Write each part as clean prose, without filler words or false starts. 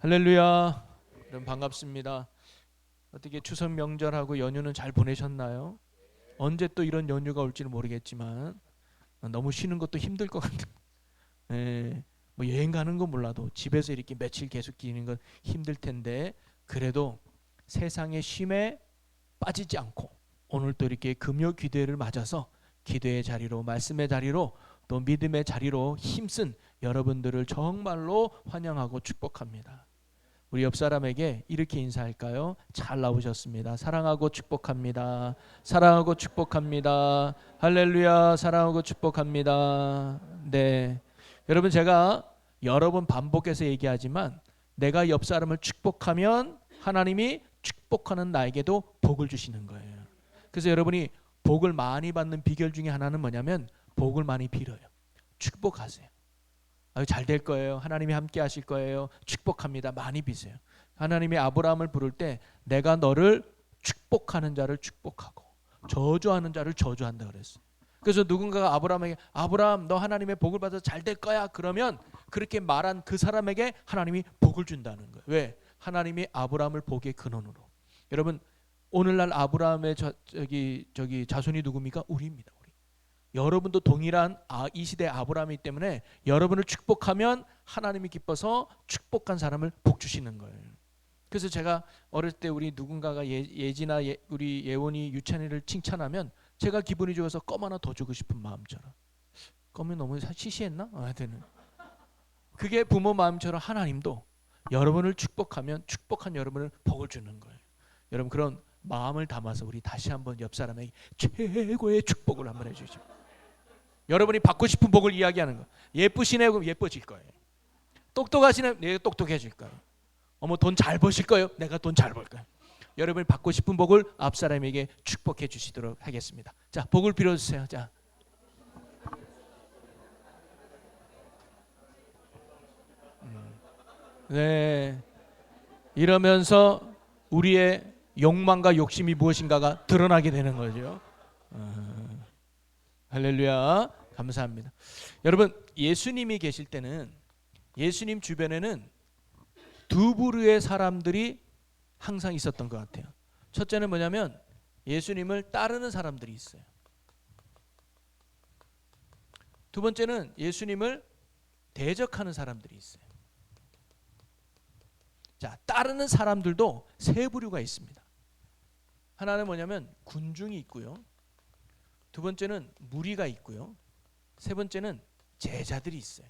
할렐루야. 여러분 반갑습니다. 어떻게 추석 명절하고 연휴는 잘 보내셨나요? 언제 또 이런 연휴가 올지는 모르겠지만 너무 쉬는 것도 힘들 것 같아요. 예, 뭐 여행 가는 건 몰라도 집에서 이렇게 며칠 계속 기는 건 힘들 텐데 그래도 세상의 쉼에 빠지지 않고 오늘 또 이렇게 금요 기도회를 맞아서 기도의 자리로 말씀의 자리로 또 믿음의 자리로 힘쓴 여러분들을 정말로 환영하고 축복합니다. 우리 옆 사람에게 이렇게 인사할까요? 잘 나오셨습니다. 사랑하고 축복합니다. 사랑하고 축복합니다. 할렐루야. 사랑하고 축복합니다. 네. 여러분 제가 여러 번 반복해서 얘기하지만 내가 옆 사람을 축복하면 하나님이 축복하는 나에게도 복을 주시는 거예요. 그래서 여러분이 복을 많이 받는 비결 중에 하나는 뭐냐면 복을 많이 빌어요. 축복하세요. 잘 될 거예요. 하나님이 함께 하실 거예요. 축복합니다. 많이 비세요. 하나님이 아브라함을 부를 때 내가 너를 축복하는 자를 축복하고 저주하는 자를 저주한다 그랬어요. 그래서 누군가가 아브라함에게 아브라함 너 하나님의 복을 받아서 잘 될 거야 그러면 그렇게 말한 그 사람에게 하나님이 복을 준다는 거예요. 왜? 하나님이 아브라함을 복의 근원으로. 여러분 오늘날 아브라함의 저기 자손이 누굽니까? 우리입니다. 여러분도 동일한 이 시대 아브라함이기 때문에 여러분을 축복하면 하나님이 기뻐서 축복한 사람을 복 주시는 거예요. 그래서 제가 어릴 때 우리 누군가가 예지나 우리 예원이 유찬이를 칭찬하면 제가 기분이 좋아서 껌 하나 더 주고 싶은 마음처럼. 껌이 너무 시시했나? 하여튼 그게 부모 마음처럼 하나님도 여러분을 축복하면 축복한 여러분을 복을 주는 거예요. 여러분 그런 마음을 담아서 우리 다시 한번 옆 사람에게 최고의 축복을 한번 해주시죠. 여러분이 받고 싶은 복을 이야기하는 거. 예쁘시네 그럼 예뻐질 거예요. 똑똑하시네 내가 똑똑해질 거예요. 어머 돈 잘 버실 거예요. 내가 돈 잘 벌 거예요. 여러분이 받고 싶은 복을 앞 사람에게 축복해 주시도록 하겠습니다. 자 복을 빌어주세요. 자. 네. 이러면서 우리의 욕망과 욕심이 무엇인가가 드러나게 되는 거죠. 할렐루야. 감사합니다. 여러분 예수님이 계실 때는 예수님 주변에는 두 부류의 사람들이 항상 있었던 것 같아요. 첫째는 뭐냐면 예수님을 따르는 사람들이 있어요. 두 번째는 예수님을 대적하는 사람들이 있어요. 자, 따르는 사람들도 세 부류가 있습니다. 하나는 뭐냐면 군중이 있고요. 두 번째는 무리가 있고요. 세 번째는 제자들이 있어요.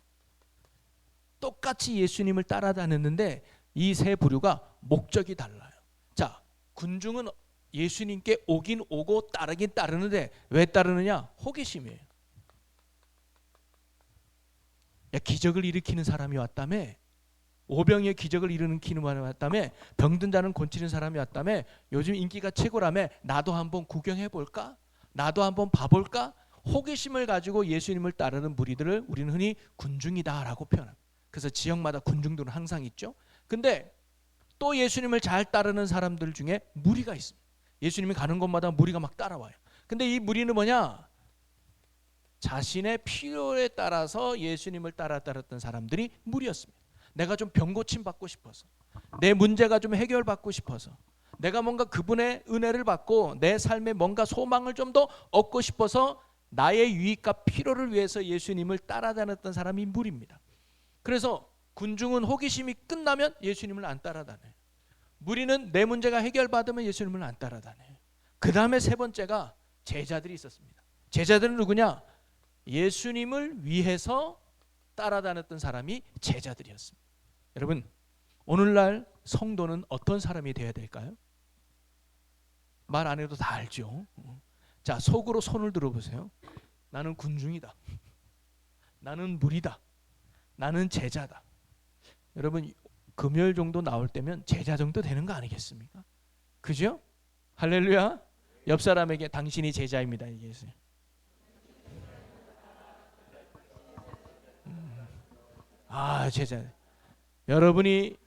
똑같이 예수님을 따라다녔는데 이 세 부류가 목적이 달라요. 자, 군중은 예수님께 오긴 오고 따르긴 따르는데 왜 따르느냐? 호기심이에요. 야, 기적을 일으키는 사람이 왔다며? 오병이의 기적을 일으키는 사람이 왔다며? 병든 자는 고치는 사람이 왔다며? 요즘 인기가 최고라며? 나도 한번 구경해볼까? 나도 한번 봐볼까? 호기심을 가지고 예수님을 따르는 무리들을 우리는 흔히 군중이다라고 표현합니다. 그래서 지역마다 군중들은 항상 있죠. 근데 또 예수님을 잘 따르는 사람들 중에 무리가 있습니다. 예수님이 가는 곳마다 무리가 막 따라와요. 근데 이 무리는 뭐냐? 자신의 필요에 따라서 예수님을 따랐던 사람들이 무리였습니다. 내가 좀 병 고침 받고 싶어서, 내 문제가 좀 해결받고 싶어서, 내가 뭔가 그분의 은혜를 받고 내 삶에 뭔가 소망을 좀 더 얻고 싶어서 나의 유익과 필요를 위해서 예수님을 따라다녔던 사람이 무리입니다. 그래서 군중은 호기심이 끝나면 예수님을 안 따라다녀요. 무리는 내 문제가 해결받으면 예수님을 안 따라다녀요. 그 다음에 세 번째가 제자들이 있었습니다. 제자들은 누구냐? 예수님을 위해서 따라다녔던 사람이 제자들이었습니다. 여러분 오늘날 성도는 어떤 사람이 되어야 될까요? 말 안 해도 다 알죠. 자, 속으로 손을 들어보세요. 나는 군중이다. 나는 무리다. 나는 제자다. 여러분 금요일 정도 나올 때면 제자 정도 되는 거 아니겠습니까? 그죠? 할렐루야. 옆 사람에게 당신이 제자입니다 얘기했어요. 제자. 여러분이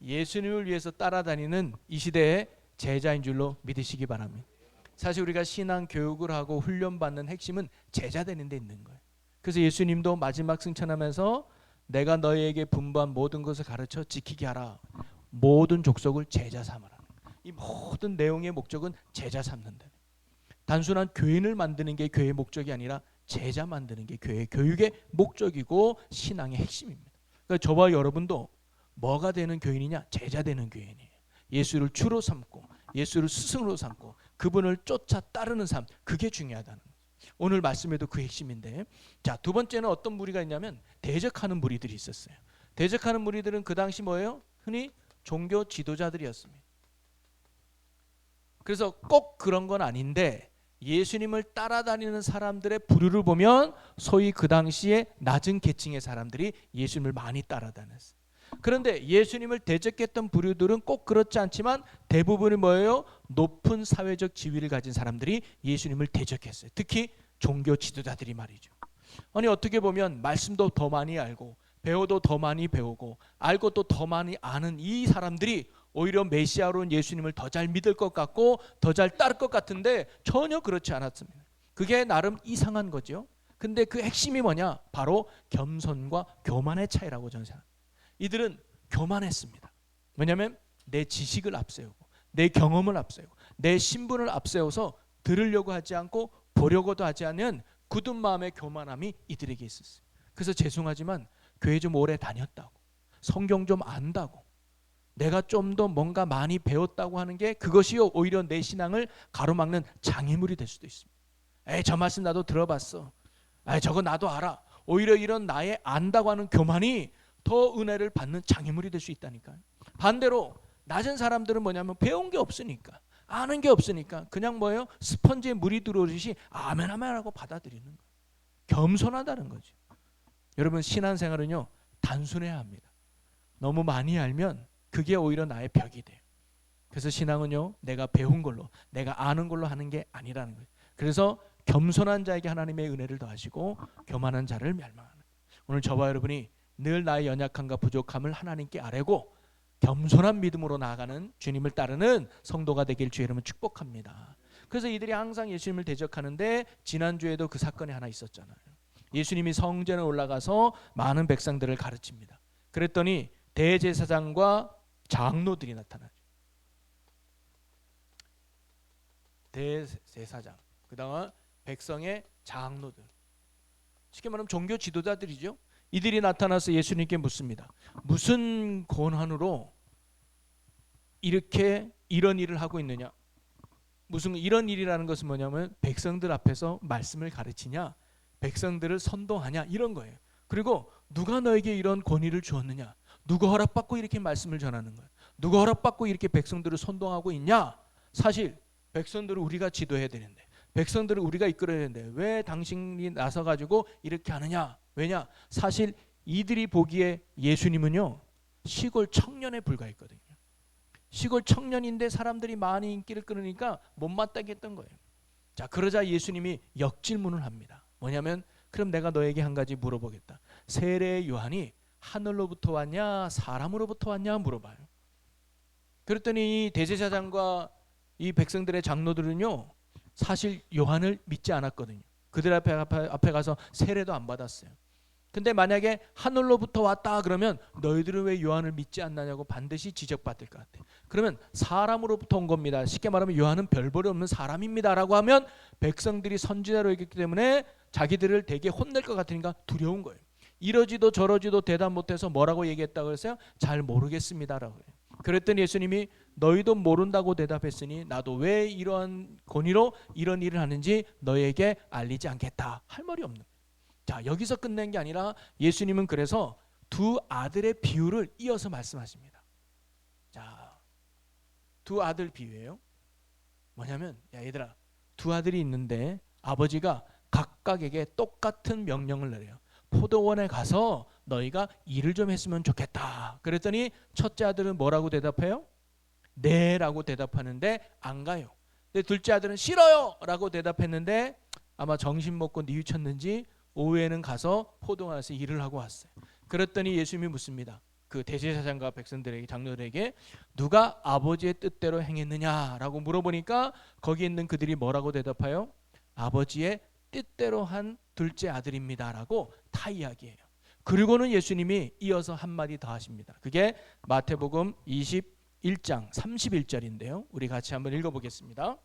예수님을 위해서 따라다니는 이 시대의 제자인 줄로 믿으시기 바랍니다. 사실 우리가 신앙 교육을 하고 훈련받는 핵심은 제자 되는 데 있는 거예요. 그래서 예수님도 마지막 승천하면서 내가 너희에게 분부한 모든 것을 가르쳐 지키게 하라. 모든 족속을 제자 삼으라. 이 모든 내용의 목적은 제자 삼는다. 단순한 교인을 만드는 게 교회의 목적이 아니라 제자 만드는 게 교회의 교육의 목적이고 신앙의 핵심입니다. 그러니까 저와 여러분도 뭐가 되는 교인이냐? 제자 되는 교인이에요. 예수를 주로 삼고 예수를 스승으로 삼고 그분을 쫓아 따르는 삶, 그게 중요하다는 거예요. 오늘 말씀에도 그 핵심인데, 자, 두 번째는 어떤 무리가 있냐면 대적하는 무리들이 있었어요. 대적하는 무리들은 그 당시 뭐예요? 흔히 종교 지도자들이었습니다. 그래서 꼭 그런 건 아닌데 예수님을 따라다니는 사람들의 부류를 보면 소위 그 당시에 낮은 계층의 사람들이 예수님을 많이 따라다녔어요. 그런데 예수님을 대적했던 부류들은 꼭 그렇지 않지만 대부분이 뭐예요? 높은 사회적 지위를 가진 사람들이 예수님을 대적했어요. 특히 종교 지도자들이 말이죠. 아니 어떻게 보면 말씀도 더 많이 알고 배워도 더 많이 배우고 알고 또 더 많이 아는 이 사람들이 오히려 메시아로 온 예수님을 더 잘 믿을 것 같고 더 잘 따를 것 같은데 전혀 그렇지 않았습니다. 그게 나름 이상한 거죠. 근데 그 핵심이 뭐냐? 바로 겸손과 교만의 차이라고 저는 생각합니다. 이들은 교만했습니다. 왜냐하면 내 지식을 앞세우고 내 경험을 앞세우고 내 신분을 앞세워서 들으려고 하지 않고 보려고도 하지 않는 굳은 마음의 교만함이 이들에게 있었어요. 그래서 죄송하지만 교회 좀 오래 다녔다고 성경 좀 안다고 내가 좀 더 뭔가 많이 배웠다고 하는 게 그것이요 오히려 내 신앙을 가로막는 장애물이 될 수도 있습니다. 에이 저 말씀 나도 들어봤어. 에이 저거 나도 알아. 오히려 이런 나의 안다고 하는 교만이 더 은혜를 받는 장애물이 될 수 있다니까요. 반대로 낮은 사람들은 뭐냐면 배운 게 없으니까 아는 게 없으니까 그냥 뭐예요? 스펀지에 물이 들어오듯이 아멘 아멘 하고 받아들이는 거예요. 겸손하다는 거죠. 여러분 신앙생활은요 단순해야 합니다. 너무 많이 알면 그게 오히려 나의 벽이 돼요. 그래서 신앙은요 내가 배운 걸로 내가 아는 걸로 하는 게 아니라는 거예요. 그래서 겸손한 자에게 하나님의 은혜를 더하시고 교만한 자를 멸망하는 거예요. 오늘 저와 여러분이 늘 나의 연약함과 부족함을 하나님께 아뢰고 겸손한 믿음으로 나아가는 주님을 따르는 성도가 되길 주의 이름으로 축복합니다. 그래서 이들이 항상 예수님을 대적하는데 지난주에도 그 사건이 하나 있었잖아요. 예수님이 성전에 올라가서 많은 백성들을 가르칩니다. 그랬더니 대제사장과 장로들이 나타나죠. 대제사장, 그 다음 백성의 장로들, 쉽게 말하면 종교 지도자들이죠. 이들이 나타나서 예수님께 묻습니다. 무슨 권한으로 이렇게 이런 일을 하고 있느냐? 무슨 이런 일이라는 것은 뭐냐면 백성들 앞에서 말씀을 가르치냐, 백성들을 선동하냐 이런 거예요. 그리고 누가 너에게 이런 권위를 주었느냐? 누가 허락받고 이렇게 말씀을 전하는 거예요? 누가 허락받고 이렇게 백성들을 선동하고 있냐? 사실 백성들을 우리가 지도해야 되는데, 백성들을 우리가 이끌어야 되는데 왜 당신이 나서 가지고 이렇게 하느냐? 왜냐? 사실 이들이 보기에 예수님은요 시골 청년에 불과했거든요. 시골 청년인데 사람들이 많이 인기를 끌으니까 못마땅해 했던 거예요. 자, 그러자 예수님이 역질문을 합니다. 뭐냐면 그럼 내가 너에게 한 가지 물어보겠다. 세례 요한이 하늘로부터 왔냐 사람으로부터 왔냐 물어봐요. 그랬더니 이 대제사장과 이 백성들의 장로들은요 사실 요한을 믿지 않았거든요. 그들 앞에 가서 세례도 안 받았어요. 근데 만약에 하늘로부터 왔다 그러면 너희들은 왜 요한을 믿지 않느냐고 반드시 지적받을 것 같아. 그러면 사람으로부터 온 겁니다. 쉽게 말하면 요한은 별벌이 없는 사람입니다 라고 하면 백성들이 선지자로 여겼기 때문에 자기들을 되게 혼낼 것 같으니까 두려운 거예요. 이러지도 저러지도 대답 못해서 뭐라고 얘기했다고 그랬어요? 잘 모르겠습니다라고 해요. 그랬더니 예수님이 너희도 모른다고 대답했으니 나도 왜 이러한 권위로 이런 일을 하는지 너에게 알리지 않겠다 할 말이 없는 거예요. 자, 여기서 끝낸 게 아니라 예수님은 그래서 두 아들의 비유를 이어서 말씀하십니다. 자, 두 아들 비유예요. 뭐냐면 야 얘들아 두 아들이 있는데 아버지가 각각에게 똑같은 명령을 내려요. 포도원에 가서 너희가 일을 좀 했으면 좋겠다. 그랬더니 첫째 아들은 뭐라고 대답해요? 네 라고 대답하는데 안 가요. 근데 둘째 아들은 싫어요 라고 대답했는데 아마 정신 먹고 뉘우쳤는지 오후에는 가서 포도원에서 일을 하고 왔어요. 그랬더니 예수님이 묻습니다. 그 대제사장과 백성들에게 장로들에게 누가 아버지의 뜻대로 행했느냐라고 물어보니까 거기 있는 그들이 뭐라고 대답해요? 아버지의 뜻대로 한 둘째 아들입니다라고 다 이야기해요. 그리고는 예수님이 이어서 한마디 더 하십니다. 그게 마태복음 21장 31절인데요. 우리 같이 한번 읽어보겠습니다.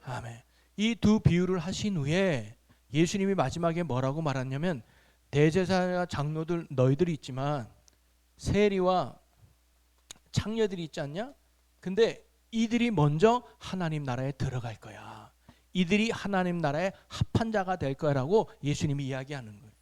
아멘. 이 두 비유를 하신 후에 예수님이 마지막에 뭐라고 말하냐면, 대제사장 장로들 너희들이 있지만 세리와 창녀들이 있지 않냐? 근데 이들이 먼저 하나님 나라에 들어갈 거야. 이들이 하나님 나라의 합한 자가 될 거라고 예수님이 이야기하는 거예요.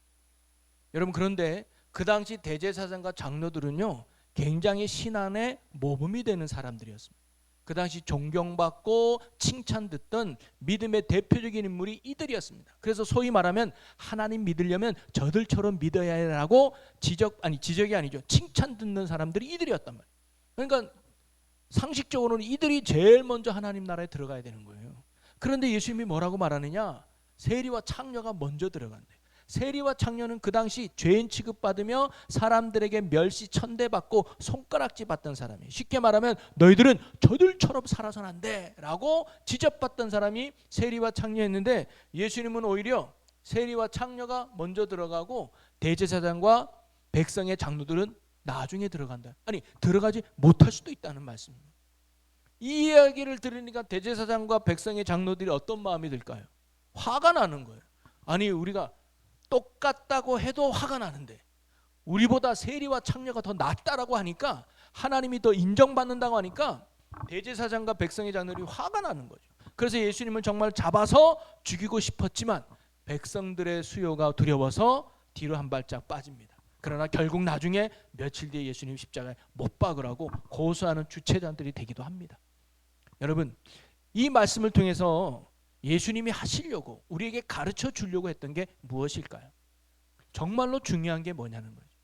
여러분, 그런데 그 당시 대제사장과 장로들은요, 굉장히 신앙의 모범이 되는 사람들이었습니다. 그 당시 존경받고 칭찬 듣던 믿음의 대표적인 인물이 이들이었습니다. 그래서 소위 말하면 하나님 믿으려면 저들처럼 믿어야 해라고 지적이 아니죠. 칭찬 듣는 사람들이 이들이었단 말이에요. 그러니까 상식적으로는 이들이 제일 먼저 하나님 나라에 들어가야 되는 거예요. 그런데 예수님이 뭐라고 말하느냐? 세리와 창녀가 먼저 들어간대. 세리와 창녀는 그 당시 죄인 취급받으며 사람들에게 멸시 천대받고 손가락질 받던 사람이에요. 쉽게 말하면 너희들은 저들처럼 살아서는 안 돼 라고 지적받던 사람이 세리와 창녀였는데, 예수님은 오히려 세리와 창녀가 먼저 들어가고 대제사장과 백성의 장로들은 나중에 들어간다. 아니, 들어가지 못할 수도 있다는 말씀입니다. 이 이야기를 들으니까 대제사장과 백성의 장로들이 어떤 마음이 들까요? 화가 나는 거예요. 아니, 우리가 똑같다고 해도 화가 나는데 우리보다 세리와 창녀가 더 낫다라고 하니까, 하나님이 더 인정받는다고 하니까 대제사장과 백성의 장로들이 화가 나는 거죠. 그래서 예수님은 정말 잡아서 죽이고 싶었지만 백성들의 수요가 두려워서 뒤로 한 발짝 빠집니다. 그러나 결국 나중에 며칠 뒤에 예수님 십자가에 못 박으라고 고소하는 주체자들이 되기도 합니다. 여러분, 이 말씀을 통해서 예수님이 하시려고, 우리에게 가르쳐 주려고 했던 게 무엇일까요? 정말로 중요한 게 뭐냐는 거죠.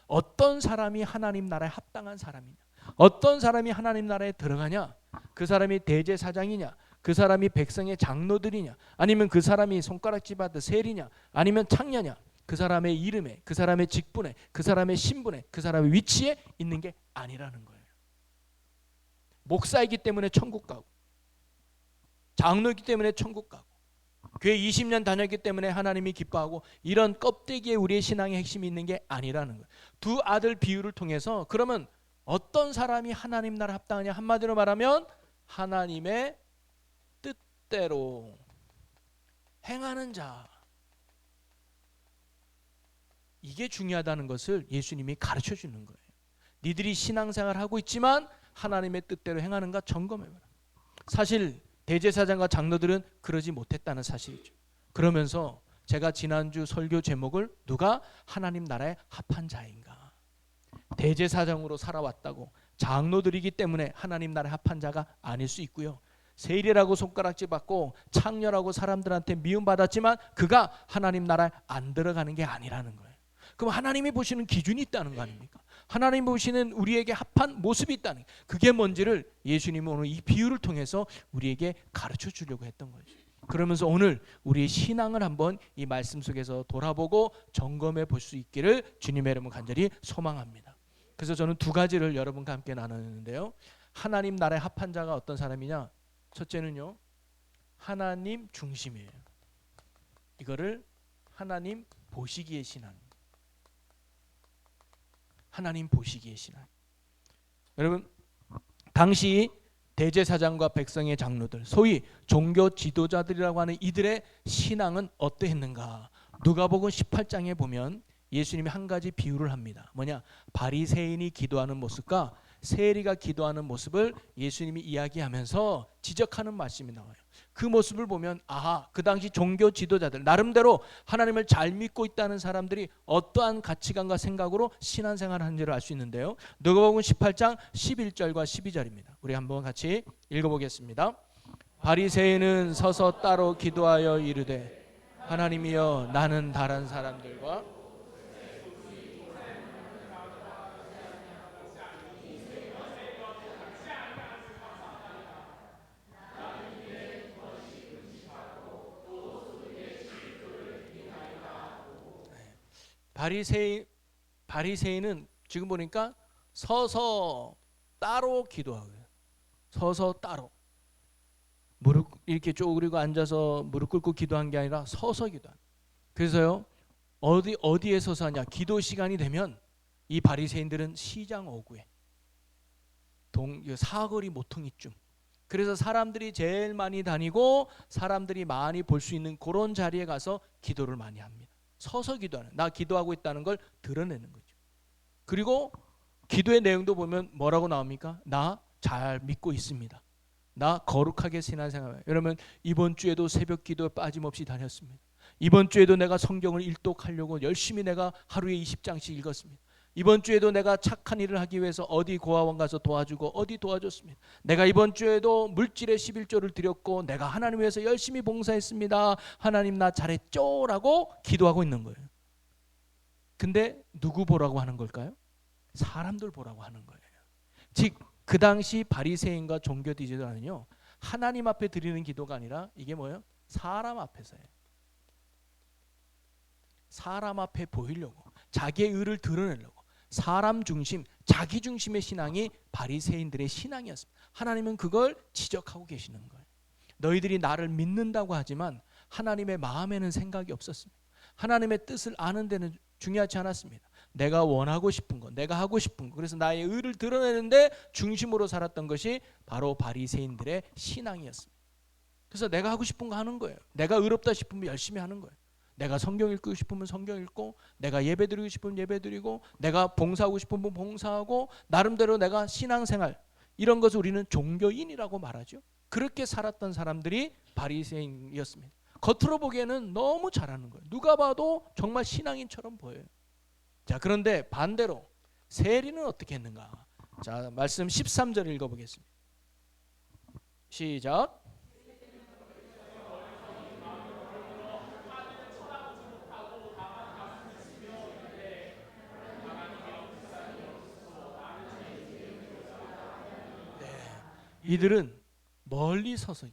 어떤 사람이 하나님 나라에 합당한 사람이냐, 어떤 사람이 하나님 나라에 들어가냐, 그 사람이 대제사장이냐, 그 사람이 백성의 장로들이냐, 아니면 그 사람이 손가락질 받은 세리냐, 아니면 창녀냐, 그 사람의 이름에, 그 사람의 직분에, 그 사람의 신분에, 그 사람의 위치에 있는 게 아니라는 거예요. 목사이기 때문에 천국 가고, 장로이기 때문에 천국 가고, 교회 20년 다녔기 때문에 하나님이 기뻐하고, 이런 껍데기에 우리의 신앙의 핵심이 있는 게 아니라는 거예요. 두 아들 비유를 통해서 그러면 어떤 사람이 하나님 나라 합당하냐? 한마디로 말하면 하나님의 뜻대로 행하는 자, 이게 중요하다는 것을 예수님이 가르쳐 주는 거예요. 니들이 신앙생활 하고 있지만 하나님의 뜻대로 행하는가 점검해봐라. 사실 대제사장과 장로들은 그러지 못했다는 사실이죠. 그러면서 제가 지난주 설교 제목을 누가 하나님 나라에 합한 자인가, 대제사장으로 살아왔다고 장로들이기 때문에 하나님 나라에 합한 자가 아닐 수 있고요, 세리라고 손가락질 받고 창녀라고 사람들한테 미움받았지만 그가 하나님 나라에 안 들어가는 게 아니라는 거예요. 그럼 하나님이 보시는 기준이 있다는 거 아닙니까? 하나님 보시는 우리에게 합한 모습이 있다는, 그게 뭔지를 예수님은 오늘 이 비유를 통해서 우리에게 가르쳐 주려고 했던 거죠. 그러면서 오늘 우리의 신앙을 한번 이 말씀 속에서 돌아보고 점검해 볼 수 있기를 주님의 이름으로 간절히 소망합니다. 그래서 저는 두 가지를 여러분과 함께 나누는데요, 하나님 나라의 합한 자가 어떤 사람이냐? 첫째는요, 하나님 중심이에요. 이거를 하나님 보시기의 신앙, 하나님 보시기의 신앙. 여러분, 당시 대제사장과 백성의 장로들, 소위 종교 지도자들이라고 하는 이들의 신앙은 어떠했는가? 누가복음 18장에 보면 예수님이 한 가지 비유를 합니다. 뭐냐? 바리새인이 기도하는 모습과 세리가 기도하는 모습을 예수님이 이야기하면서 지적하는 말씀이 나와요. 그 모습을 보면 아하, 그 당시 종교 지도자들, 나름대로 하나님을 잘 믿고 있다는 사람들이 어떠한 가치관과 생각으로 신앙생활을 하는지를 알 수 있는데요, 누가복음 18장 11절과 12절입니다. 우리 한번 같이 읽어보겠습니다. 바리새인은 서서 따로 기도하여 이르되, 하나님이여, 나는 다른 사람들과 바리새인은 지금 보니까 서서 따로 기도하고요. 서서 따로. 무릎 이렇게 쪼그리고 앉아서 무릎 꿇고 기도한 게 아니라 서서 기도한. 그래서요. 어디에 서서 하냐? 기도 시간이 되면 이 바리새인들은 시장 어구에 사거리 모퉁이쯤. 그래서 사람들이 제일 많이 다니고 사람들이 많이 볼 수 있는 그런 자리에 가서 기도를 많이 합니다. 서서 기도하는, 나 기도하고 있다는 걸 드러내는 거죠. 그리고 기도의 내용도 보면 뭐라고 나옵니까? 나 잘 믿고 있습니다. 나 거룩하게 신앙생활. 여러분 이번 주에도 새벽 기도에 빠짐없이 다녔습니다. 이번 주에도 내가 성경을 일독하려고 열심히 내가 하루에 20장씩 읽었습니다. 이번 주에도 내가 착한 일을 하기 위해서 어디 고아원 가서 도와주고 어디 도와줬습니다. 내가 이번 주에도 물질의 11조를 드렸고 내가 하나님 위해서 열심히 봉사했습니다. 하나님 나 잘했죠? 라고 기도하고 있는 거예요. 근데 누구 보라고 하는 걸까요? 사람들 보라고 하는 거예요. 즉 그 당시 바리새인과 종교 지도자는요, 하나님 앞에 드리는 기도가 아니라 이게 뭐예요? 사람 앞에서예요. 사람 앞에 보이려고, 자기의 의를 드러내려고, 사람 중심, 자기 중심의 신앙이 바리새인들의 신앙이었습니다. 하나님은 그걸 지적하고 계시는 거예요. 너희들이 나를 믿는다고 하지만 하나님의 마음에는 생각이 없었습니다. 하나님의 뜻을 아는 데는 중요하지 않았습니다. 내가 원하고 싶은 거, 내가 하고 싶은 거, 그래서 나의 의를 드러내는데 중심으로 살았던 것이 바로 바리새인들의 신앙이었습니다. 그래서 내가 하고 싶은 거 하는 거예요. 내가 의롭다 싶으면 열심히 하는 거예요. 내가 성경 읽고 싶으면 성경 읽고, 내가 예배 드리고 싶으면 예배 드리고, 내가 봉사하고 싶으면 봉사하고, 나름대로 내가 신앙생활, 이런 것을 우리는 종교인이라고 말하죠. 그렇게 살았던 사람들이 바리새인이었습니다. 겉으로 보기에는 너무 잘하는 거예요. 누가 봐도 정말 신앙인처럼 보여요. 자, 그런데 반대로 세리는 어떻게 했는가? 자, 말씀 13절 읽어보겠습니다. 시작. 이들은 멀리 서서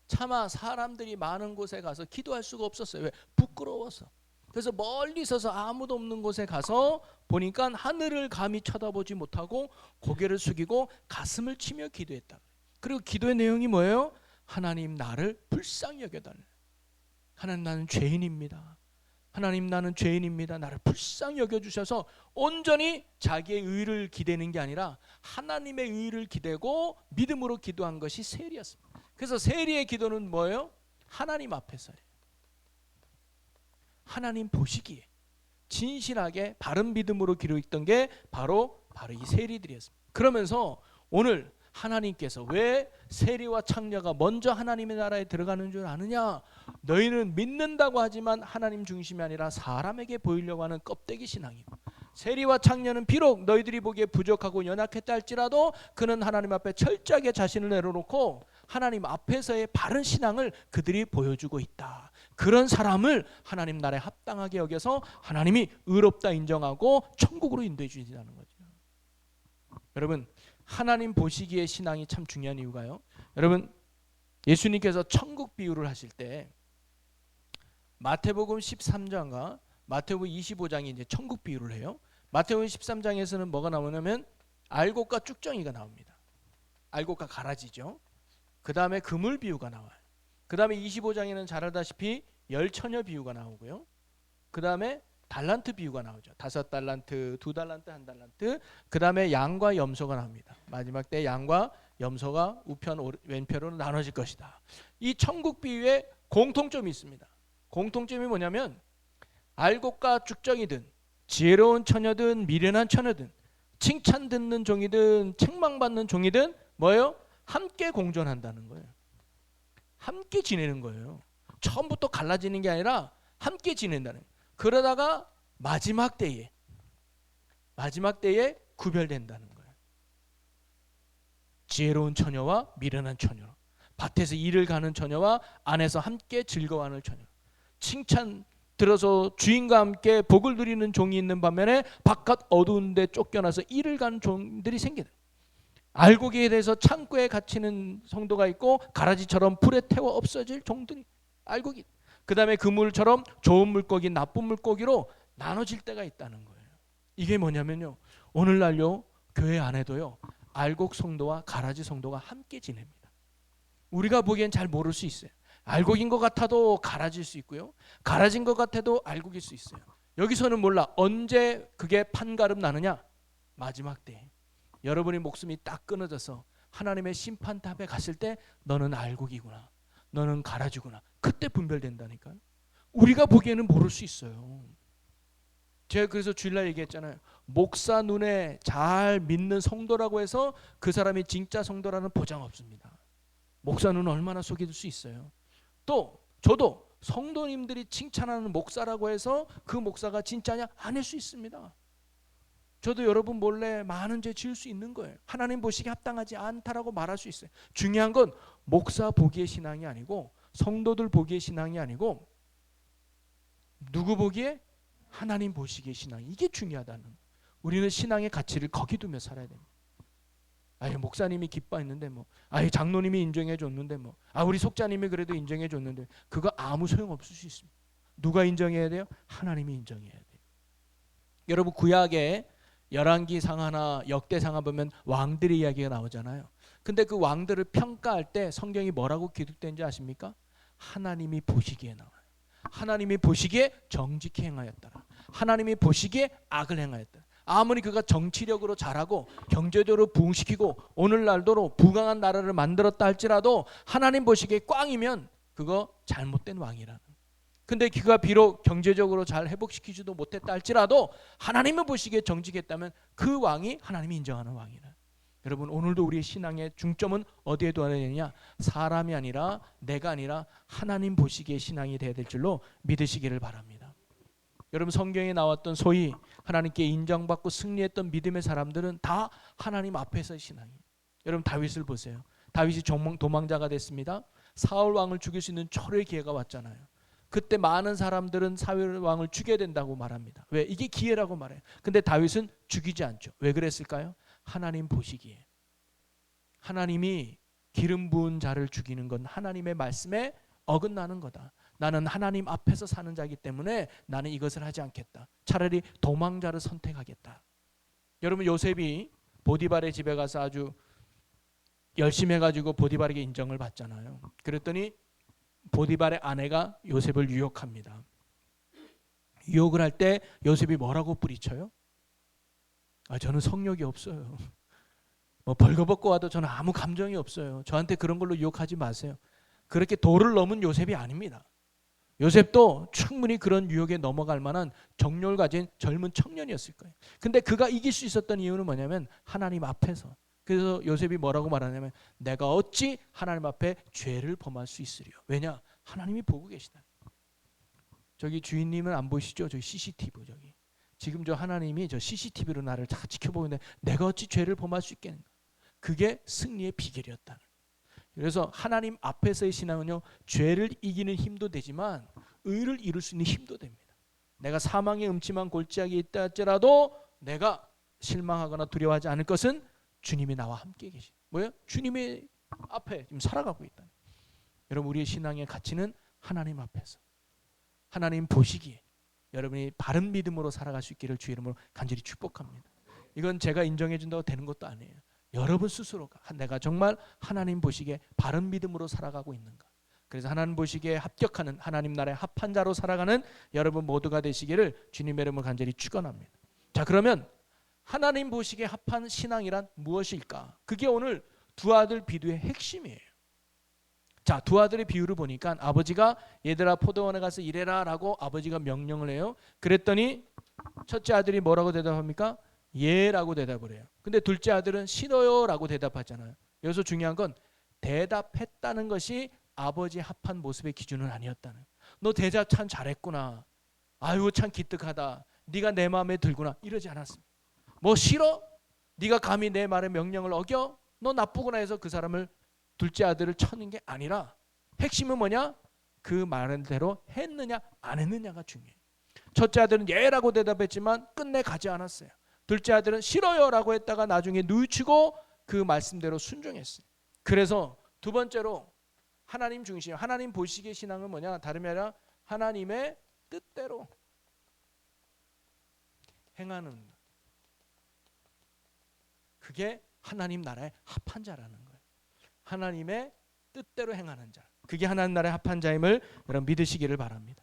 차마 사람들이 많은 곳에 가서 기도할 수가 없었어요. 왜? 부끄러워서. 그래서 멀리 서서 아무도 없는 곳에 가서 보니까 하늘을 감히 쳐다보지 못하고 고개를 숙이고 가슴을 치며 기도했다. 그리고 기도의 내용이 뭐예요? 하나님 나를 불쌍히 여겨달라. 하나님 나는 죄인입니다. 하나님 나는 죄인입니다. 나를 불쌍히 여겨주셔서 온전히 자기의 의를 기대는 게 아니라 하나님의 의를 기대고 믿음으로 기도한 것이 세리였습니다. 그래서 세리의 기도는 뭐예요? 하나님 앞에서예요. 하나님 보시기에 진실하게 바른 믿음으로 기도했던 게 바로 이 세리들이었습니다. 그러면서 오늘 하나님께서 왜 세리와 창녀가 먼저 하나님의 나라에 들어가는 줄 아느냐? 너희는 믿는다고 하지만 하나님 중심이 아니라 사람에게 보이려고 하는 껍데기 신앙이고, 세리와 창녀는 비록 너희들이 보기에 부족하고 연약했다 할지라도 그는 하나님 앞에 철저하게 자신을 내려놓고 하나님 앞에서의 바른 신앙을 그들이 보여주고 있다. 그런 사람을 하나님 나라에 합당하게 여겨서 하나님이 의롭다 인정하고 천국으로 인도해 주신다는 거죠. 여러분, 하나님 보시기에 신앙이 참 중요한 이유가요, 여러분 예수님께서 천국 비유를 하실 때 마태복음 13장과 마태복음 25장이 이제 천국 비유를 해요. 마태복음 13장에서는 뭐가 나오냐면 알곡과 쭉정이가 나옵니다. 알곡과 가라지죠. 그 다음에 그물 비유가 나와요. 그 다음에 25장에는 잘 알다시피 열처녀 비유가 나오고요. 그 다음에 달란트 비유가 나오죠. 5달란트, 2달란트, 1달란트. 그 다음에 양과 염소가 나옵니다. 마지막 때 양과 염소가 우편 왼편으로 나눠질 것이다. 이 천국 비유에 공통점이 있습니다. 공통점이 뭐냐면 알곡과 쭉정이든 지혜로운 처녀든 미련한 처녀든 칭찬 듣는 종이든 책망받는 종이든 뭐예요? 함께 공존한다는 거예요. 함께 지내는 거예요. 처음부터 갈라지는 게 아니라 함께 지낸다는 거예요. 그러다가 마지막 때에 구별된다는 거예요. 지혜로운 처녀와 미련한 처녀, 밭에서 일을 가는 처녀와 안에서 함께 즐거워하는 처녀. 칭찬 들어서 주인과 함께 복을 누리는 종이 있는 반면에 바깥 어두운 데 쫓겨나서 일을 가는 종들이 생기는. 알곡에 대해서 창고에 갇히는 성도가 있고 가라지처럼 불에 태워 없어질 종들이 알곡이. 그 다음에 그물처럼 좋은 물고기 나쁜 물고기로 나눠질 때가 있다는 거예요. 이게 뭐냐면요, 오늘날요 교회 안에도요 알곡 성도와 가라지 성도가 함께 지냅니다. 우리가 보기엔 잘 모를 수 있어요. 알곡인 것 같아도 가라질 수 있고요, 가라진 것 같아도 알곡일 수 있어요. 여기서는 몰라. 언제 그게 판가름 나느냐? 마지막 때 여러분의 목숨이 딱 끊어져서 하나님의 심판탑에 갔을 때 너는 알곡이구나, 너는 가라지구나, 그때 분별된다니까요. 우리가 보기에는 모를 수 있어요. 제가 그래서 주일날 얘기했잖아요. 목사 눈에 잘 믿는 성도라고 해서 그 사람이 진짜 성도라는 보장 없습니다. 목사 눈은 얼마나 속일 수 있어요. 또 저도 성도님들이 칭찬하는 목사라고 해서 그 목사가 진짜냐? 아닐 수 있습니다. 저도 여러분 몰래 많은 죄 지을 수 있는 거예요. 하나님 보시기에 합당하지 않다라고 말할 수 있어요. 중요한 건 목사 보기의 신앙이 아니고, 성도들 보기의 신앙이 아니고, 누구 보기에? 하나님 보시기의 신앙. 이게 중요하다는 거예요. 우리는 신앙의 가치를 거기 두며 살아야 됩니다. 아니 목사님이 기뻐했는데 뭐, 아니 장로님이 인정해 줬는데 뭐, 아 우리 속자님이 그래도 인정해 줬는데, 그거 아무 소용 없을 수 있습니다. 누가 인정해야 돼요? 하나님이 인정해야 돼요. 여러분 구약에 열왕기상하나 역대상하 보면 왕들의 이야기가 나오잖아요. 근데 그 왕들을 평가할 때 성경이 뭐라고 기록된지 아십니까? 하나님이 보시기에 나와요. 하나님이 보시기에 정직히 행하였더라. 하나님이 보시기에 악을 행하였더라. 아무리 그가 정치력으로 잘하고 경제적으로 부흥시키고 오늘날도 부강한 나라를 만들었다 할지라도 하나님 보시기에 꽝이면 그거 잘못된 왕이라는. 근데 그가 비록 경제적으로 잘 회복시키지도 못했다 할지라도 하나님을 보시기에 정직했다면 그 왕이 하나님이 인정하는 왕이라. 여러분 오늘도 우리의 신앙의 중점은 어디에 둬야 되느냐? 사람이 아니라, 내가 아니라 하나님 보시기에 신앙이 되어야 될 줄로 믿으시기를 바랍니다. 여러분 성경에 나왔던 소위 하나님께 인정받고 승리했던 믿음의 사람들은 다 하나님 앞에서의 신앙이에요. 여러분 다윗을 보세요. 다윗이 도망자가 됐습니다. 사울 왕을 죽일 수 있는 철의 기회가 왔잖아요. 그때 많은 사람들은 사울 왕을 죽여야 된다고 말합니다. 왜? 이게 기회라고 말해요. 근데 다윗은 죽이지 않죠. 왜 그랬을까요? 하나님 보시기에. 하나님이 기름 부은 자를 죽이는 건 하나님의 말씀에 어긋나는 거다. 나는 하나님 앞에서 사는 자이기 때문에 나는 이것을 하지 않겠다. 차라리 도망자를 선택하겠다. 여러분 요셉이 보디발의 집에 가서 아주 열심히 해가지고 보디발에게 인정을 받잖아요. 그랬더니 보디발의 아내가 요셉을 유혹합니다. 유혹을 할 때 요셉이 뭐라고 뿌리쳐요? 저는 성욕이 없어요. 뭐 벌거벗고 와도 저는 아무 감정이 없어요. 저한테 그런 걸로 유혹하지 마세요. 그렇게 도를 넘은 요셉이 아닙니다. 요셉도 충분히 그런 유혹에 넘어갈 만한 정욕을 가진 젊은 청년이었을 거예요. 근데 그가 이길 수 있었던 이유는 뭐냐면 하나님 앞에서. 그래서 요셉이 뭐라고 말하냐면 내가 어찌 하나님 앞에 죄를 범할 수 있으리요. 왜냐? 하나님이 보고 계시다. 저기 주인님은 안 보시죠? 저기 CCTV 저기. 지금 저 하나님이 저 CCTV로 나를 다 지켜보고 있는데 내가 어찌 죄를 범할 수 있겠는가? 그게 승리의 비결이었다. 그래서 하나님 앞에서의 신앙은요, 죄를 이기는 힘도 되지만 의를 이룰 수 있는 힘도 됩니다. 내가 사망의 음침한 골짜기에 있다 할지라도 내가 실망하거나 두려워하지 않을 것은 주님이 나와 함께 계시. 뭐예요? 주님의 앞에 지금 살아가고 있다. 여러분 우리의 신앙의 가치는 하나님 앞에서, 하나님 보시기에 여러분이 바른 믿음으로 살아갈 수 있기를 주의 이름으로 간절히 축복합니다. 이건 제가 인정해 준다고 되는 것도 아니에요. 여러분 스스로가 내가 정말 하나님 보시기에 바른 믿음으로 살아가고 있는가. 그래서 하나님 보시기에 합격하는, 하나님 나라의 합한 자로 살아가는 여러분 모두가 되시기를 주님의 이름으로 간절히 축원합니다. 자, 그러면 하나님 보시기에 합한 신앙이란 무엇일까? 그게 오늘 두 아들 비유의 핵심이에요. 자, 두 아들의 비유를 보니까 아버지가 얘들아 포도원에 가서 일해라 라고 아버지가 명령을 해요. 그랬더니 첫째 아들이 뭐라고 대답합니까? 예 라고 대답을 해요. 근데 둘째 아들은 싫어요 라고 대답하잖아요. 여기서 중요한 건 대답했다는 것이 아버지의 합한 모습의 기준은 아니었다는. 너 대답 참 잘했구나. 아유 참 기특하다. 네가 내 마음에 들구나. 이러지 않았습니다. 뭐 싫어? 네가 감히 내 말의 명령을 어겨? 너 나쁘구나 해서 그 사람을, 둘째 아들을 쳐는 게 아니라 핵심은 뭐냐? 그 말대로 했느냐 안 했느냐가 중요해요. 첫째 아들은 예라고 대답했지만 끝내 가지 않았어요. 둘째 아들은 싫어요 라고 했다가 나중에 뉘우치고 그 말씀대로 순종했어요. 그래서 두 번째로 하나님 중심, 하나님 보시기의 신앙은 뭐냐? 다름이 아니라 하나님의 뜻대로 행하는. 그게 하나님 나라의 합한 자라는 거예요. 하나님의 뜻대로 행하는 자. 그게 하나님 나라의 합한 자임을 여러분 믿으시기를 바랍니다.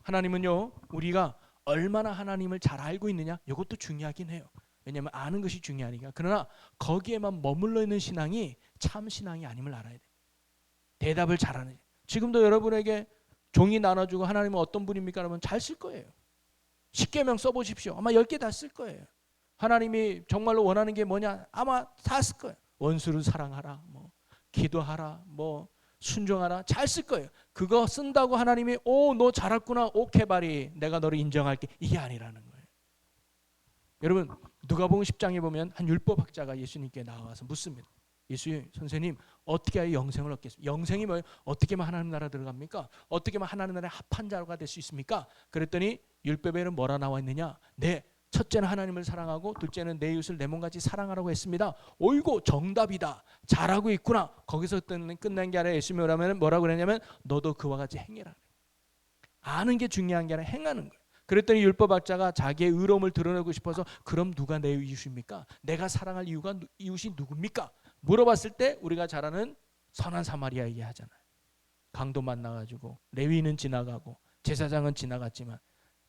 하나님은요, 우리가 얼마나 하나님을 잘 알고 있느냐, 이것도 중요하긴 해요. 왜냐하면 아는 것이 중요하니까. 그러나 거기에만 머물러 있는 신앙이 참 신앙이 아님을 알아야 돼요. 대답을 잘하는. 지금도 여러분에게 종이 나눠주고 하나님은 어떤 분입니까? 그러면 잘 쓸 거예요. 10계명 써보십시오. 아마 10개 다 쓸 거예요. 하나님이 정말로 원하는 게 뭐냐? 아마 다 쓸 거예요. 원수를 사랑하라, 뭐 기도하라, 뭐 순종하라, 잘 쓸 거예요. 그거 쓴다고 하나님이 너 잘했구나, 오케이 바리, 내가 너를 인정할게, 이게 아니라는 거예요. 여러분, 누가복음 10장에 보면 한 율법학자가 예수님께 나와서 묻습니다. 예수 선생님, 어떻게 해야 영생을 얻겠습니까? 영생이 뭐예요? 어떻게 하면 하나님 나라 들어갑니까? 어떻게 하면 하나님 나라의 합한 자가 될 수 있습니까? 그랬더니 율법에는 뭐라 나와 있느냐? 네, 첫째는 하나님을 사랑하고 둘째는 내 이웃을 내 몸같이 사랑하라고 했습니다. 옳고 정답이다. 잘하고 있구나. 거기서 끝난 게 아니라 예수님이 뭐라고 그랬냐면 너도 그와 같이 행해라. 아는 게 중요한 게 아니라 행하는 거예요. 그랬더니 율법학자가 자기의 의로움을 드러내고 싶어서 그럼 누가 내 이웃입니까? 내가 사랑할 이웃이 누굽니까? 물어봤을 때 우리가 잘 아는 선한 사마리아 얘기하잖아요. 강도 만나가지고 레위인은 지나가고 제사장은 지나갔지만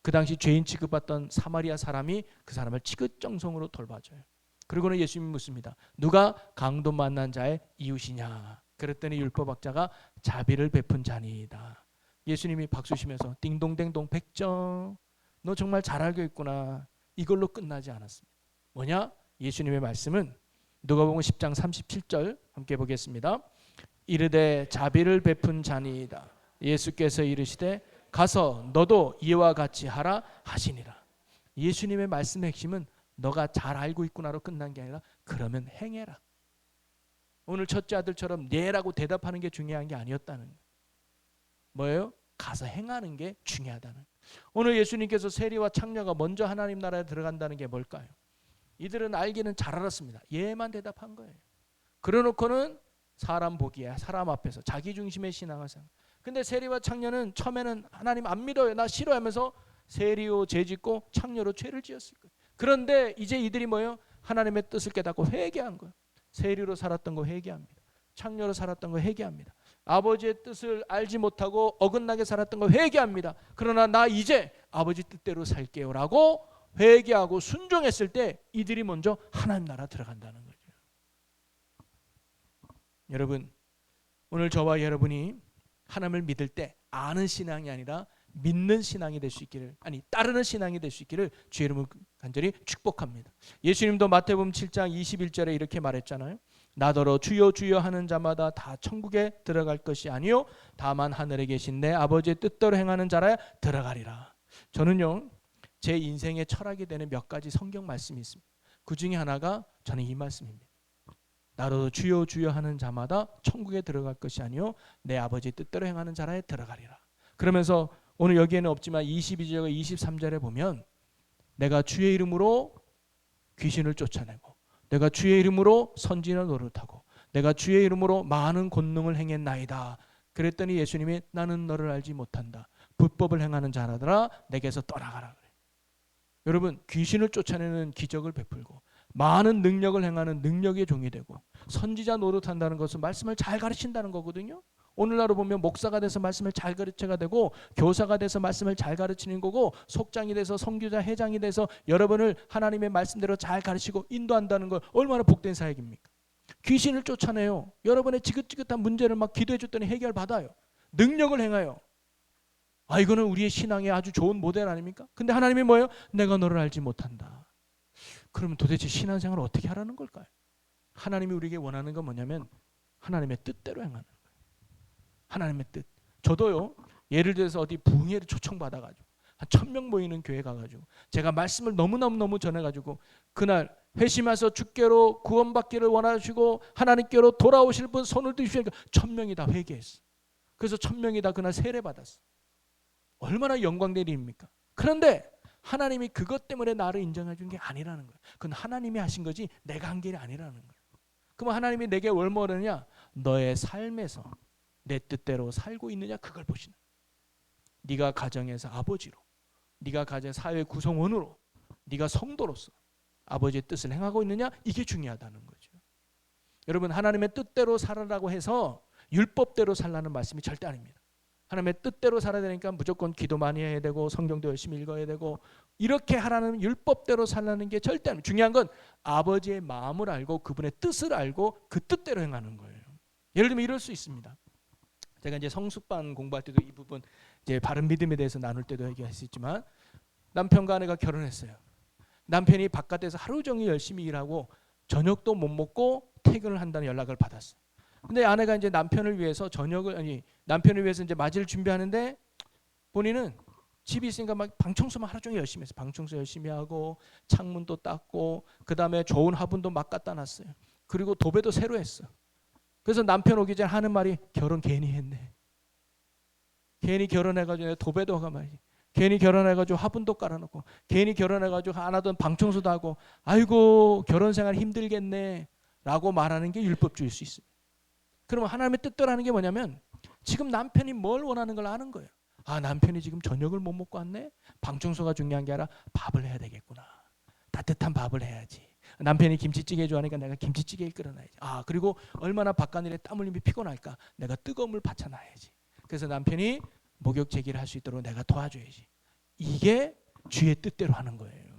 그 당시 죄인 취급받던 사마리아 사람이 그 사람을 지긋정성으로 돌봐줘요. 그리고는 예수님이 묻습니다. 누가 강도 만난 자의 이웃이냐? 그랬더니 율법학자가 자비를 베푼 자니이다. 예수님이 박수 치면서 띵동댕동 100점. 너 정말 잘 알고 있구나. 이걸로 끝나지 않았습니다. 뭐냐? 예수님의 말씀은 누가복음 10장 37절 함께 보겠습니다. 이르되 자비를 베푼 자니이다. 예수께서 이르시되 가서 너도 이와 같이 하라 하시니라. 예수님의 말씀의 핵심은 너가 잘 알고 있구나로 끝난 게 아니라 그러면 행해라. 오늘 첫째 아들처럼 네라고 대답하는 게 중요한 게 아니었다는 거예요. 뭐예요? 가서 행하는 게 중요하다는 거예요. 오늘 예수님께서 세리와 창녀가 먼저 하나님 나라에 들어간다는 게 뭘까요? 이들은 알기는 잘 알았습니다. 예만 대답한 거예요. 그러놓고는 사람 보기에 사람 앞에서 자기 중심의 신앙을 생. 근데 세리와 창녀는 처음에는 하나님 안 믿어요, 나 싫어하면서 세리로 죄짓고 창녀로 죄를 지었을 거예요. 그런데 이제 이들이 뭐예요? 하나님의 뜻을 깨닫고 회개한 거예요. 세리로 살았던 거 회개합니다. 창녀로 살았던 거 회개합니다. 아버지의 뜻을 알지 못하고 어긋나게 살았던 거 회개합니다. 그러나 나 이제 아버지 뜻대로 살게요 라고 회개하고 순종했을 때 이들이 먼저 하나님 나라 들어간다는 거죠. 여러분, 오늘 저와 여러분이 하나님을 믿을 때 아는 신앙이 아니라 믿는 신앙이 될 수 있기를, 아니 따르는 신앙이 될 수 있기를 주의 이름으로 간절히 축복합니다. 예수님도 마태복음 7장 21절에 이렇게 말했잖아요. 나더러 주여 주여 하는 자마다 다 천국에 들어갈 것이 아니요 다만 하늘에 계신 내 아버지의 뜻대로 행하는 자라야 들어가리라. 저는요, 제 인생의 철학이 되는 몇 가지 성경 말씀이 있습니다. 그 중에 하나가 저는 이 말씀입니다. 나더러 주여 주여 하는 자마다 천국에 들어갈 것이 아니요 내 아버지의 뜻대로 행하는 자라에 들어가리라. 그러면서 오늘 여기에는 없지만 22절과 23절에 보면 내가 주의 이름으로 귀신을 쫓아내고 내가 주의 이름으로 선지를 노릇하고 내가 주의 이름으로 많은 권능을 행했나이다. 그랬더니 예수님이 나는 너를 알지 못한다. 불법을 행하는 자라더라 내게서 떠나가라 그래요. 여러분, 귀신을 쫓아내는 기적을 베풀고 많은 능력을 행하는 능력의 종이 되고 선지자 노릇한다는 것은 말씀을 잘 가르친다는 거거든요. 오늘날로 보면 목사가 돼서 말씀을 잘 가르쳐가 되고 교사가 돼서 말씀을 잘 가르치는 거고 속장이 돼서 선교자 회장이 돼서 여러분을 하나님의 말씀대로 잘 가르치고 인도한다는 거 얼마나 복된 사역입니까? 귀신을 쫓아내요. 여러분의 지긋지긋한 문제를 막 기도해 줬더니 해결받아요. 능력을 행하여. 이거는 우리의 신앙의 아주 좋은 모델 아닙니까? 근데 하나님이 뭐예요? 내가 너를 알지 못한다. 그러면 도대체 신앙생활을 어떻게 하라는 걸까요? 하나님이 우리에게 원하는 건 뭐냐면 하나님의 뜻대로 행하는 거예요. 하나님의 뜻. 저도요, 예를 들어서 어디 부흥회를 초청받아가지고 한 1000명 모이는 교회 가가지고 제가 말씀을 너무 전해가지고 그날 회심해서 주께로 구원받기를 원하시고 하나님께로 돌아오실 분 손을 드시니까 1000명이 다 회개했어. 그래서 1000명이 다 그날 세례받았어. 얼마나 영광된 일입니까? 그런데 하나님이 그것 때문에 나를 인정해 준 게 아니라는 거예요. 그건 하나님이 하신 거지 내가 한 게 아니라는 거예요. 그럼 하나님이 내게 뭘 뭐느냐? 너의 삶에서 내 뜻대로 살고 있느냐 그걸 보시는 거예요. 네가 가정에서 아버지로, 네가 가정 사회 구성원으로, 네가 성도로서 아버지의 뜻을 행하고 있느냐, 이게 중요하다는 거죠. 여러분, 하나님의 뜻대로 살아라고 해서 율법대로 살라는 말씀이 절대 아닙니다. 하나님의 뜻대로 살아야 되니까 무조건 기도 많이 해야 되고 성경도 열심히 읽어야 되고 이렇게 하라는 율법대로 살라는 게 절대 아닙니다. 중요한 건 아버지의 마음을 알고 그분의 뜻을 알고 그 뜻대로 행하는 거예요. 예를 들면 이럴 수 있습니다. 제가 이제 성숙반 공부할 때도 이 부분 이제 바른 믿음에 대해서 나눌 때도 얘기했었지만, 남편과 아내가 결혼했어요. 남편이 바깥에서 하루 종일 열심히 일하고 저녁도 못 먹고 퇴근을 한다는 연락을 받았어요. 근데 아내가 이제 남편을 위해서 남편을 위해서 이제 맞이를 준비하는데 본인은 집이 있으니까 막 방 청소만 하루 종일 열심히 했어요. 방 청소 열심히 하고 창문도 닦고 그다음에 좋은 화분도 막 갖다 놨어요. 그리고 도배도 새로 했어. 그래서 남편 오기 전에 하는 말이, 결혼 괜히 했네. 괜히 결혼해가지고 도배도 하고 말이지. 괜히 결혼해가지고 화분도 깔아놓고 괜히 결혼해가지고 안 하던 방 청소도 하고 아이고 결혼 생활 힘들겠네 라고 말하는 게 율법주의일 수 있어요. 그러면 하나님의 뜻대로 하는 게 뭐냐면 지금 남편이 뭘 원하는 걸 아는 거예요. 아, 남편이 지금 저녁을 못 먹고 왔네. 방 청소가 중요한 게 아니라 밥을 해야 되겠구나. 따뜻한 밥을 해야지. 남편이 김치찌개 좋아하니까 내가 김치찌개를 끓여놔야지. 아, 그리고 얼마나 바깥일에 땀 흘리면 피곤할까. 내가 뜨거운 물 받쳐놔야지. 그래서 남편이 목욕 제기를 할 수 있도록 내가 도와줘야지. 이게 주의 뜻대로 하는 거예요.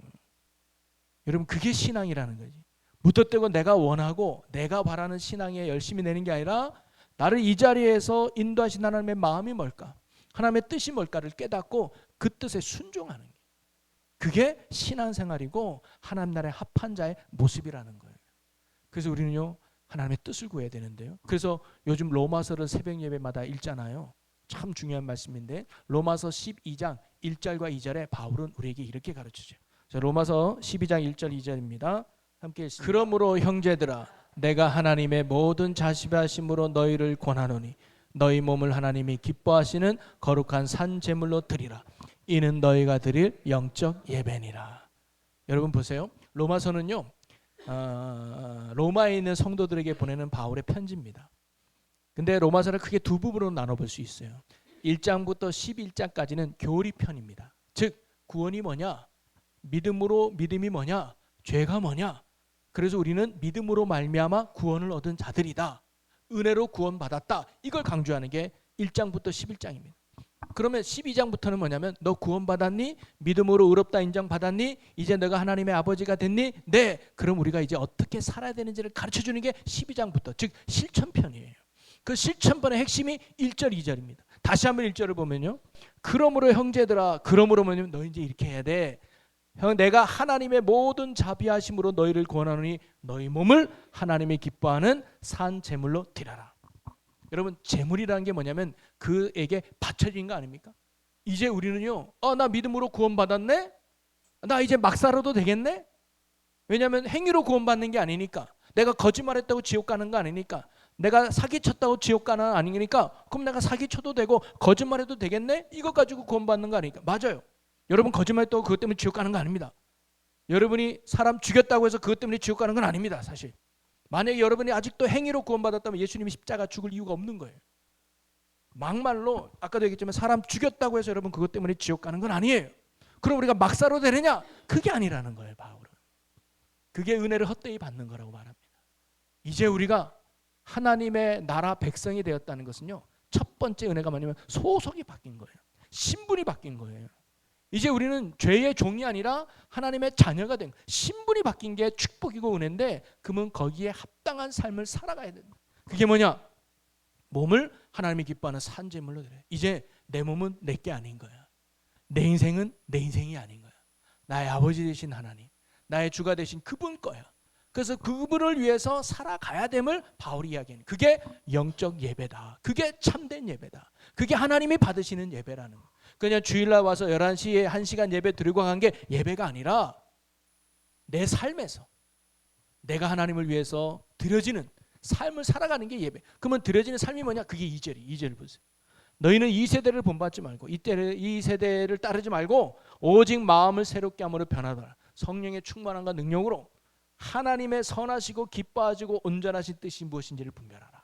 여러분, 그게 신앙이라는 거지. 무턱대고 내가 원하고 내가 바라는 신앙에 열심히 내는 게 아니라 나를 이 자리에서 인도하신 하나님의 마음이 뭘까, 하나님의 뜻이 뭘까를 깨닫고 그 뜻에 순종하는 게, 그게 신앙생활이고 하나님 나라에 합한 자의 모습이라는 거예요. 그래서 우리는요 하나님의 뜻을 구해야 되는데요. 그래서 요즘 로마서를 새벽 예배마다 읽잖아요. 참 중요한 말씀인데 로마서 12장 1절과 2절에 바울은 우리에게 이렇게 가르치죠. 로마서 12장 1절 2절입니다. 함께 읽습니다. 그러므로 형제들아, 내가 하나님의 모든 자비하심으로 너희를 권하노니 너희 몸을 하나님이 기뻐하시는 거룩한 산 제물로 드리라. 이는 너희가 드릴 영적 예배니라. 여러분 보세요. 로마서는요 로마에 있는 성도들에게 보내는 바울의 편지입니다. 근데 로마서를 크게 두 부분으로 나눠볼 수 있어요. 1장부터 11장까지는 교리편입니다. 즉 구원이 뭐냐, 믿음이 뭐냐, 죄가 뭐냐. 그래서 우리는 믿음으로 말미암아 구원을 얻은 자들이다. 은혜로 구원받았다. 이걸 강조하는 게 1장부터 11장입니다. 그러면 12장부터는 뭐냐면 너 구원받았니? 믿음으로 의롭다 인정받았니? 이제 너가 하나님의 아버지가 됐니? 네. 그럼 우리가 이제 어떻게 살아야 되는지를 가르쳐주는 게 12장부터, 즉 실천편이에요. 그 실천편의 핵심이 1절 2절입니다. 다시 한번 1절을 보면요, 그러므로 형제들아, 그러므로 뭐냐면 너 이제 이렇게 해야 돼. 내가 하나님의 모든 자비하심으로 너희를 권하노니 너희 몸을 하나님이 기뻐하는 산 제물로 드려라. 여러분, 제물이라는 게 뭐냐면 그에게 바쳐진 거 아닙니까? 이제 우리는요, 나 믿음으로 구원받았네? 나 이제 막 살아도 되겠네? 왜냐하면 행위로 구원받는 게 아니니까. 내가 거짓말했다고 지옥 가는 거 아니니까. 내가 사기쳤다고 지옥 가는 거 아니니까. 그럼 내가 사기쳐도 되고 거짓말해도 되겠네? 이것 가지고 구원받는 거 아니니까. 맞아요. 여러분, 거짓말했다고 그것 때문에 지옥 가는 거 아닙니다. 여러분이 사람 죽였다고 해서 그것 때문에 지옥 가는 건 아닙니다. 사실 만약에 여러분이 아직도 행위로 구원받았다면 예수님이 십자가 죽을 이유가 없는 거예요. 막말로 아까도 얘기했지만 사람 죽였다고 해서 여러분 그것 때문에 지옥 가는 건 아니에요. 그럼 우리가 막 살아도 되느냐? 그게 아니라는 거예요. 바울은 그게 은혜를 헛되이 받는 거라고 말합니다. 이제 우리가 하나님의 나라 백성이 되었다는 것은요, 첫 번째 은혜가 뭐냐면 소속이 바뀐 거예요. 신분이 바뀐 거예요. 이제 우리는 죄의 종이 아니라 하나님의 자녀가 된, 신분이 바뀐 게 축복이고 은혜인데, 그러면 거기에 합당한 삶을 살아가야 된다. 그게 뭐냐? 몸을 하나님이 기뻐하는 산제물로 드려요. 이제 내 몸은 내 게 아닌 거야. 내 인생은 내 인생이 아닌 거야. 나의 아버지 되신 하나님, 나의 주가 되신 그분 거야. 그래서 그분을 위해서 살아가야 됨을 바울이 이야기하는, 그게 영적 예배다. 그게 참된 예배다. 그게 하나님이 받으시는 예배라는 거. 그냥 주일날 와서 11시에 1시간 예배 드리고 간 게 예배가 아니라 내 삶에서 내가 하나님을 위해서 드려지는 삶을 살아가는 게 예배. 그러면 드려지는 삶이 뭐냐? 그게 2절 보세요. 너희는 이 세대를 본받지 말고 이 세대를 따르지 말고 오직 마음을 새롭게 함으로 변하더라. 성령의 충만함과 능력으로 하나님의 선하시고 기뻐하시고 온전하신 뜻이 무엇인지를 분별하라.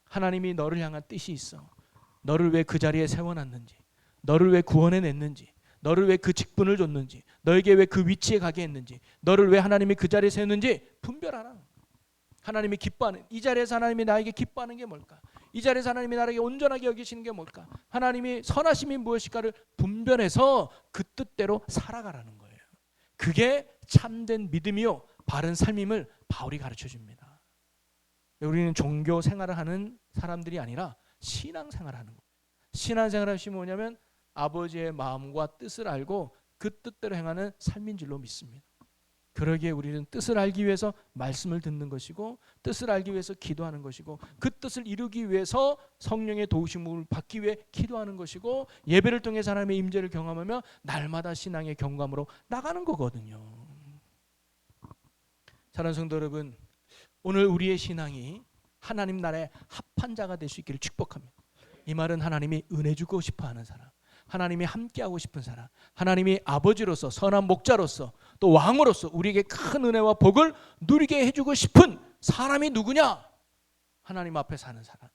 하나님이 너를 향한 뜻이 있어. 너를 왜 그 자리에 세워놨는지, 너를 왜 구원해냈는지, 너를 왜 그 직분을 줬는지, 너에게 왜 그 위치에 가게 했는지, 너를 왜 하나님이 그 자리에 세웠는지 분별하라. 하나님이 기뻐하는, 이 자리에서 하나님이 나에게 기뻐하는 게 뭘까? 이 자리에서 하나님이 나에게 온전하게 여기시는 게 뭘까? 하나님이 선하심이 무엇일까를 분별해서 그 뜻대로 살아가라는 거예요. 그게 참된 믿음이요 바른 삶임을 바울이 가르쳐 줍니다. 우리는 종교 생활을 하는 사람들이 아니라 신앙생활을 하는 거예요. 신앙생활을 하시면 뭐냐면 아버지의 마음과 뜻을 알고 그 뜻대로 행하는 삶인 줄로 믿습니다. 그러기에 우리는 뜻을 알기 위해서 말씀을 듣는 것이고, 뜻을 알기 위해서 기도하는 것이고, 그 뜻을 이루기 위해서 성령의 도우심을 받기 위해 기도하는 것이고, 예배를 통해서 하나님의 임재를 경험하며 날마다 신앙의 경감으로 나가는 거거든요. 사랑하는 성도 여러분, 오늘 우리의 신앙이 하나님 나라의 합한 자가 될 수 있기를 축복합니다. 이 말은 하나님이 은혜 주고 싶어하는 사람, 하나님이 함께하고 싶은 사람, 하나님이 아버지로서, 선한 목자로서, 또 왕으로서 우리에게 큰 은혜와 복을 누리게 해주고 싶은 사람이 누구냐? 하나님 앞에 사는 사람이에요.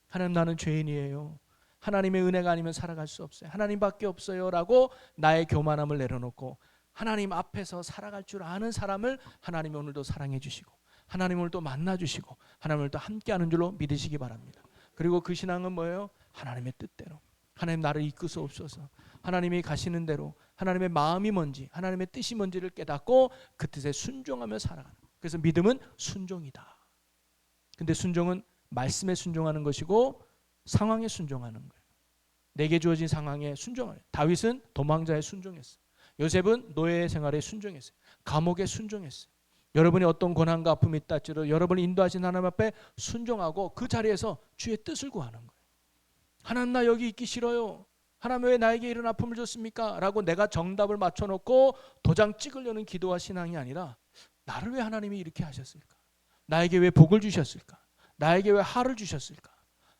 하나님, 나는 죄인이에요. 하나님의 은혜가 아니면 살아갈 수 없어요. 하나님밖에 없어요 라고 나의 교만함을 내려놓고 하나님 앞에서 살아갈 줄 아는 사람을 하나님이 오늘도 사랑해 주시고, 하나님을 또 만나 주시고, 하나님을 또 함께하는 줄로 믿으시기 바랍니다. 그리고 그 신앙은 뭐예요? 하나님의 뜻대로, 하나님 나를 이끄소옵소서, 하나님이 가시는 대로 하나님의 마음이 뭔지, 하나님의 뜻이 뭔지를 깨닫고 그 뜻에 순종하며 살아가는 거예요. 그래서 믿음은 순종이다. 근데 순종은 말씀에 순종하는 것이고 상황에 순종하는 거예요. 내게 주어진 상황에 순종하는. 다윗은 도망자에 순종했어요. 요셉은 노예 생활에 순종했어요. 감옥에 순종했어요. 여러분이 어떤 고난과 아픔이 있다 할지라도 여러분을 인도하신 하나님 앞에 순종하고 그 자리에서 주의 뜻을 구하는 거예요. 하나님, 나 여기 있기 싫어요. 하나님, 왜 나에게 이런 아픔을 줬습니까? 라고 내가 정답을 맞춰놓고 도장 찍으려는 기도와 신앙이 아니라, 나를 왜 하나님이 이렇게 하셨을까? 나에게 왜 복을 주셨을까? 나에게 왜 하를 주셨을까?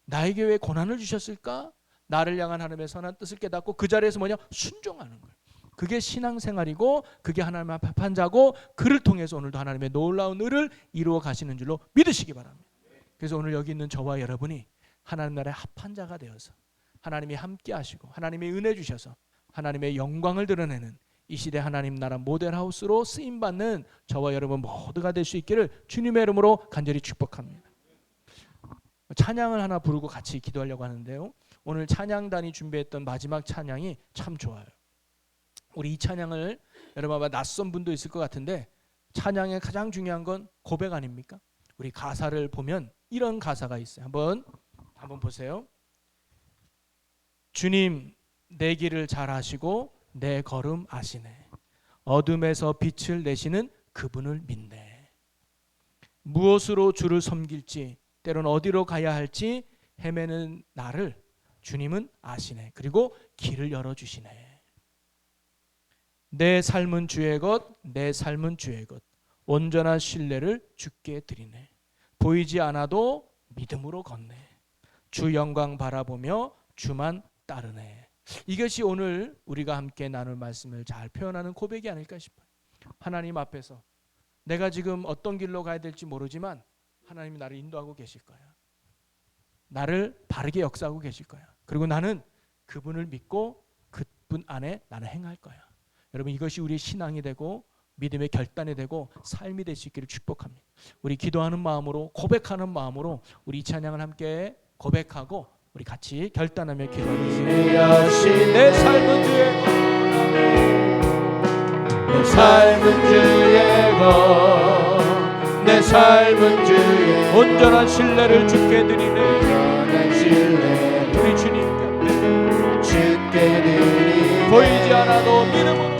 나에게 왜 고난을 주셨을까? 나를 향한 하나님의 선한 뜻을 깨닫고 그 자리에서 뭐냐? 순종하는 거예요. 그게 신앙생활이고, 그게 하나님 앞에 합한 자고, 그를 통해서 오늘도 하나님의 놀라운 을을 이루어 가시는 줄로 믿으시기 바랍니다. 그래서 오늘 여기 있는 저와 여러분이 하나님 나라의 합한 자가 되어서 하나님이 함께 하시고 하나님의 은혜 주셔서 하나님의 영광을 드러내는 이 시대 하나님 나라 모델하우스로 쓰임받는 저와 여러분 모두가 될 수 있기를 주님의 이름으로 간절히 축복합니다. 찬양을 하나 부르고 같이 기도하려고 하는데요, 오늘 찬양단이 준비했던 마지막 찬양이 참 좋아요. 우리 이 찬양을 여러분 아마 낯선 분도 있을 것 같은데, 찬양의 가장 중요한 건 고백 아닙니까? 우리 가사를 보면 이런 가사가 있어요. 한번 보세요. 주님, 내 길을 잘 아시고 내 걸음 아시네. 어둠에서 빛을 내시는 그분을 믿네. 무엇으로 주를 섬길지, 때론 어디로 가야 할지 헤매는 나를 주님은 아시네. 그리고 길을 열어주시네. 내 삶은 주의 것, 내 삶은 주의 것. 온전한 신뢰를 주께 드리네. 보이지 않아도 믿음으로 걷네. 주 영광 바라보며 주만 따르네. 이것이 오늘 우리가 함께 나눌 말씀을 잘 표현하는 고백이 아닐까 싶어요. 하나님 앞에서 내가 지금 어떤 길로 가야 될지 모르지만 하나님이 나를 인도하고 계실 거야. 나를 바르게 역사하고 계실 거야. 그리고 나는 그분을 믿고 그분 안에 나는 행할 거야. 여러분, 이것이 우리의 신앙이 되고 믿음의 결단이 되고 삶이 될 수 있기를 축복합니다. 우리 기도하는 마음으로, 고백하는 마음으로 우리 이 찬양을 함께 고백하고 우리 같이 결단하며 기도하겠습니다. 내 삶은 주의 것, 내 삶은 주의 것, 내 삶은 주의 온전한 신뢰를 주께 드리네. 우리 주님께 보이지 않아도 믿음으로